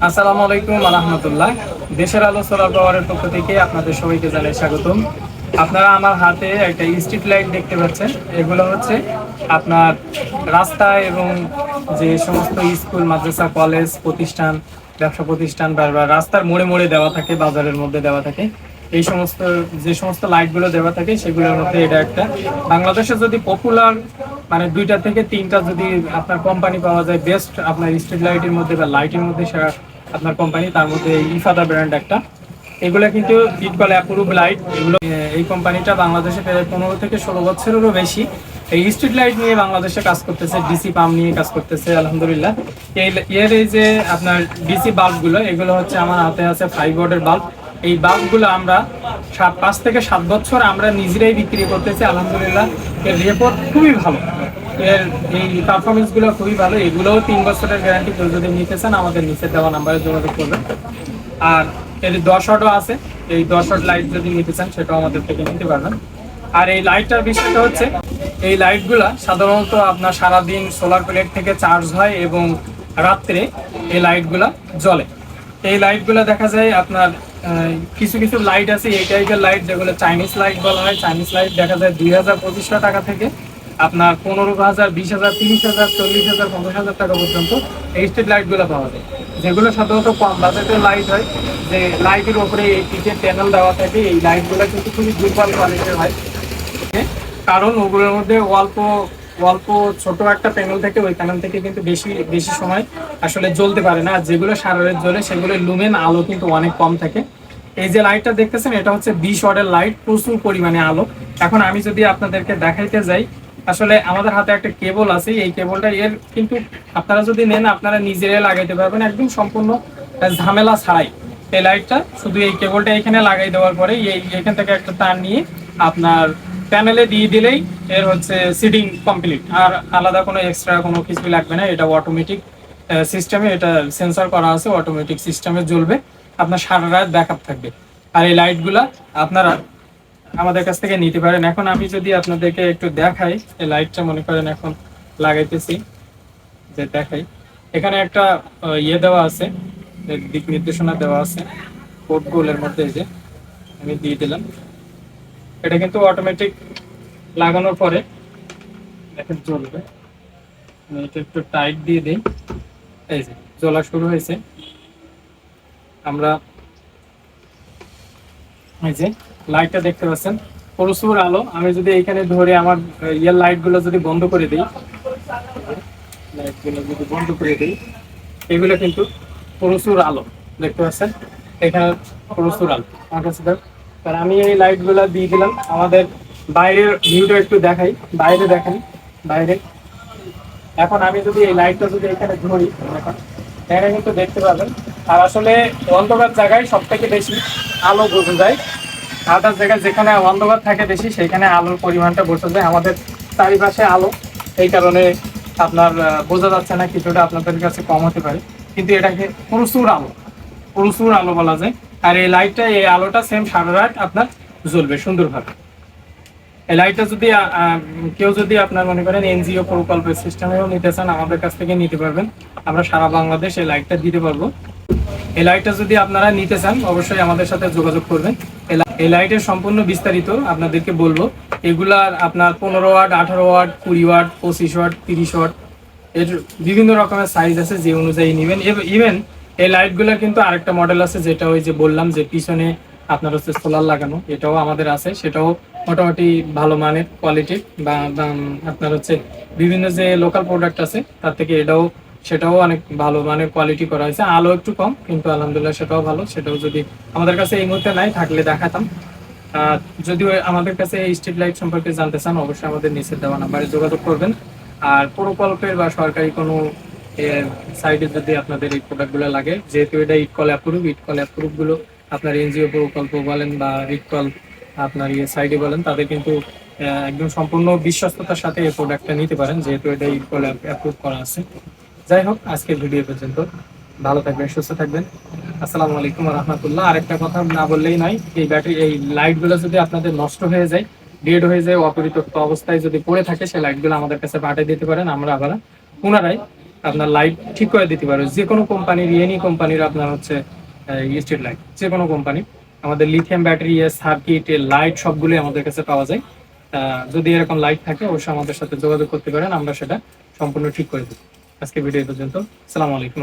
আসসালামু আলাইকুম রাহমাতুল্লাহ। দেশের আলো সোলার পাওয়ারের পক্ষ থেকে আপনাদের সবাইকে জানাই স্বাগতম। আপনারা আমার হাতে একটা স্ট্রিট লাইট দেখতে পাচ্ছেন। এগুলো হচ্ছে আপনার রাস্তায় এবং যে সমস্ত স্কুল, মাদ্রাসা, কলেজ, প্রতিষ্ঠান, ব্যবসা প্রতিষ্ঠান বা রাস্তার মোড়ে মোড়ে দেওয়া থাকে, বাজারের মধ্যে দেওয়া থাকে, এই সমস্ত যে সমস্ত লাইটগুলো দেওয়া থাকে সেগুলোর মধ্যে এটা একটা। বাংলাদেশে যদি পপুলার মানে 2টা থেকে 3টা যদি আপনার কোম্পানি পাওয়া যায় বেস্ট আপনার স্ট্রিট লাইটের মধ্যে বা লাইটের মধ্যে, সেটা আপনার কোম্পানি, তার মধ্যে ইফাদা ব্র্যান্ড একটা। এগুলো কিন্তু ইটকল অ্যাপ্রুভ লাইট। এগুলো এই কোম্পানিটা বাংলাদেশে প্রায় 15 থেকে 16 বছরেরও বেশি এই স্ট্রিট লাইট নিয়ে বাংলাদেশে কাজ করতেছে, ডিসি পাম্প নিয়ে কাজ করতেছে আলহামদুলিল্লাহ। এই যে আপনার ডিসি বাল্বগুলো, এগুলো হচ্ছে আমার হাতে আছে 5 ওয়াটের বাল্ব। এই বাল্বগুলো আমরা 5 থেকে 7 বছর আমরা নিজেরাই বিক্রি করতেছি আলহামদুলিল্লাহ। এর রেপোর্ট খুবই ভালো, এর এই পারফরমেন্স গুলো খুবই ভালো। এগুলোও 3 বছরের গ্যারান্টি। কেউ যদি নিতে চান আমাদের নিচে দেওয়া নাম্বারে যোগাযোগ করবেন। আর এর 10 ওয়াটও আছে, এই 10 ওয়াট লাইট যদি নিতে চান সেটাও আমাদের থেকে নিতে পারবেন। আর এই লাইটটার বিষয়টা হচ্ছে, এই লাইটগুলা সাধারণত আপনার সারাদিন সোলার প্লেট থেকে চার্জ হয় এবং রাত্রে এই লাইটগুলা জ্বলে। এই লাইটগুলা দেখা যায় আপনার কিছু কিছু লাইট আছে এই টাইপের লাইট, যেগুলো চাইনিজ লাইট বলা হয়। চাইনিজ লাইট দেখা যায় 2,000-2,500 টাকা থেকে আপনার 15,000, 20,000, 30,000, 40,000, 50,000 টাকা পর্যন্ত এই স্ট্রিট লাইটগুলো পাওয়া যায়, যেগুলো সাধারণত কম বাজেটের লাইট হয়। যে লাইটের উপরে এই পিচের প্যানেল দেওয়া থাকে, এই লাইটগুলো কিন্তু খুবই দুর্বল কোয়ালিটির হয়, কারণ ওগুলোর মধ্যে অল্প অল্প ছোট একটা প্যানেল থেকে, ওই প্যানেল থেকে কিন্তু বেশি বেশি সময় আসলে জ্বলতে পারে না। আর যেগুলো সারা রাত জ্বলে সেগুলো লুমেন আলো কিন্তু অনেক কম থাকে। এই যে লাইটটা দেখতেছেন, এটা হচ্ছে 20 ওয়াটের লাইট, প্রচুর পরিমাণে আলো। এখন আমি যদি আপনাদেরকে দেখাইতে যাই, আসলে আমাদের হাতে একটা কেবল আছে। এই কেবলটা এর কিন্তু আপনারা যদি নেন আপনারা নিজেরাই লাগাইতে পারবেন একদম সম্পূর্ণ ঝামেলা ছাড়াই। এই লাইটটা শুধু এই কেবলটা এখানে লাগাই দেওয়ার পরে এখান থেকে একটা তার নিয়ে আপনার প্যানেলে দিয়ে দিলেই এর হচ্ছে সিডিং কমপ্লিট। আর আলাদা কোনো এক্সট্রা কোনো কিছু লাগবে না। এটা অটোমেটিক সিস্টেমে, এটা সেন্সর করা আছে, অটোমেটিক সিস্টেমে জ্বলবে, আপনার সারা রাত ব্যাকআপ থাকবে। আর এই লাইটগুলা আপনারা আমাদের কাছ থেকে নিতে পারেন। এখন আমি যদি আপনাদেরকে একটু দেখাই, এই লাইটটা মনে করেন এখন লাগাইতেছি, যে দেখাই, এখানে একটা দেওয়া আছে, দিক নির্দেশনা দেওয়া আছে কোড গোলের মধ্যে। এই যে আমি দিয়ে দিলাম, এটা কিন্তু অটোমেটিক লাগানোর পরে দেখেন জ্বলবে। আমি এটা একটু টাইট দিয়ে দিই, এই যে জ্বলা শুরু হয়েছে। আমরা এই যে লাইটটা দেখতে পাচ্ছেন, প্রচুর আলো। আমি যদি এখানে ধরে আমার লাইট গুলো যদি বন্ধ করে দিই, লাইট গুলো যদি বন্ধ করে দিই, এগুলো কিন্তু প্রচুর আলো দেখতে পাচ্ছেন। এখানে প্রচুর আলো আমার কাছে। কারণ আমি এই লাইট গুলা দিয়ে দিলাম। আমাদের বাইরের ভিউটা একটু দেখাই, বাইরে দেখেন, বাইরে। এখন আমি যদি এই লাইটটা যদি এখানে ধরি, এখন এখানে কিন্তু দেখতে পাবেন। আর আসলে অন্ধকার জায়গায় সব থেকে বেশি আলো বোঝা যায়। আদার জায়গায় যেখানে অন্ধকার থাকে বেশি, সেখানে আলোর পরিমাণটা বোঝা যায়। আমাদের চারিপাশে আলো, এই কারণে আপনার বোঝা যাচ্ছে না, কিছুটা আপনাদের কাছে কম হতে পারে, কিন্তু এটাকে প্রচুর আলো, প্রচুর আলো বলা যায়। আর এই লাইটটা, এই আলোটা সেম সারা রাত আপনার জ্বলবে সুন্দরভাবে। এই লাইটটা যদি কেউ যদি আপনার মনে করেন এনজিও প্রকল্পের সিস্টেমেও নিতে চান, আমাদের কাছ থেকে নিতে পারবেন। আমরা সারা বাংলাদেশ এই লাইটটা দিতে পারবো। এই লাইটটা যদি আপনারা নিতে চান অবশ্যই আমাদের সাথে যোগাযোগ করবেন। এই লাইটের সম্পূর্ণ বিস্তারিত আপনাদেরকে বলবো। এগুলার আপনার 15 watt, 18 watt, 20 watt, 25 watt, 30 watt, এর বিভিন্ন রকমের সাইজ আছে, যে অনুযায়ী নেবেন। ইভেন এই লাইটগুলোর কিন্তু আরেকটা মডেল আছে, যেটা ওই যে বললাম যে পিছনে আপনার হচ্ছে সোলার লাগানো, এটাও আমাদের আছে। সেটাও মোটামুটি ভালো মানের কোয়ালিটির, বা আপনার হচ্ছে বিভিন্ন যে লোকাল প্রোডাক্ট আছে তার থেকে সেটাও অনেক ভালো মানের কোয়ালিটি করা হয়েছে। আলো একটু কম, কিন্তু আলহামদুলিল্লাহ সেটাও ভালো। সেটাও যদি আমাদের কাছে এই মুহূর্তে নাই, থাকলে দেখাতাম। যদিও আমাদের কাছে এই স্ট্রিট লাইট সম্পর্কে জানতে চান, অবশ্যই আমাদের নিচে দেওয়া নাম্বারে যোগাযোগ করবেন। আর প্রকল্পের বা সরকারি কোনো সাইডে যদি আপনাদের এই প্রোডাক্টগুলো লাগে, যেহেতু এটা ইটকল অ্যাপ্রুভ গুলো আপনার এনজিও প্রকল্প বলেন বা ইটকল আপনার সাইডে বলেন, তাদের কিন্তু একদম সম্পূর্ণ বিশ্বস্ততার সাথে এই প্রোডাক্টটা নিতে পারেন, যেহেতু এটা ইটকল অ্যাপ্রুভ করা আছে। যাই হোক, আজকের ভিডিও পর্যন্ত। ভালো থাকবেন, সুস্থ থাকবেন। আসসালামু আলাইকুম রহমতুল্লাহ। আরেকটা কথা না বললেই নয়, এই লাইটগুলো যদি আপনাদের নষ্ট হয়ে যায়, ডেড হয়ে যায়, অপরিত্যক্ত অবস্থায় যদি পড়ে থাকে, সেই লাইটগুলো আমাদের কাছে পাঠিয়ে দিতে পারেন। আমরা আবার পুনরায় আপনার লাইট ঠিক করে দিতে পারবো। যে কোনো কোম্পানির, এনি কোম্পানির আপনার হচ্ছে স্ট্রিট লাইট, যে কোনো কোম্পানি, আমাদের লিথিয়াম ব্যাটারি, সার্কিট, লাইট সবগুলোই আমাদের কাছে পাওয়া যায়। যদি এরকম লাইট থাকে অবশ্যই আমাদের সাথে যোগাযোগ করতে পারেন, আমরা সেটা সম্পূর্ণ ঠিক করে দেবো। আজকে ভিডিও পর্যন্ত। আসসালামু আলাইকুম।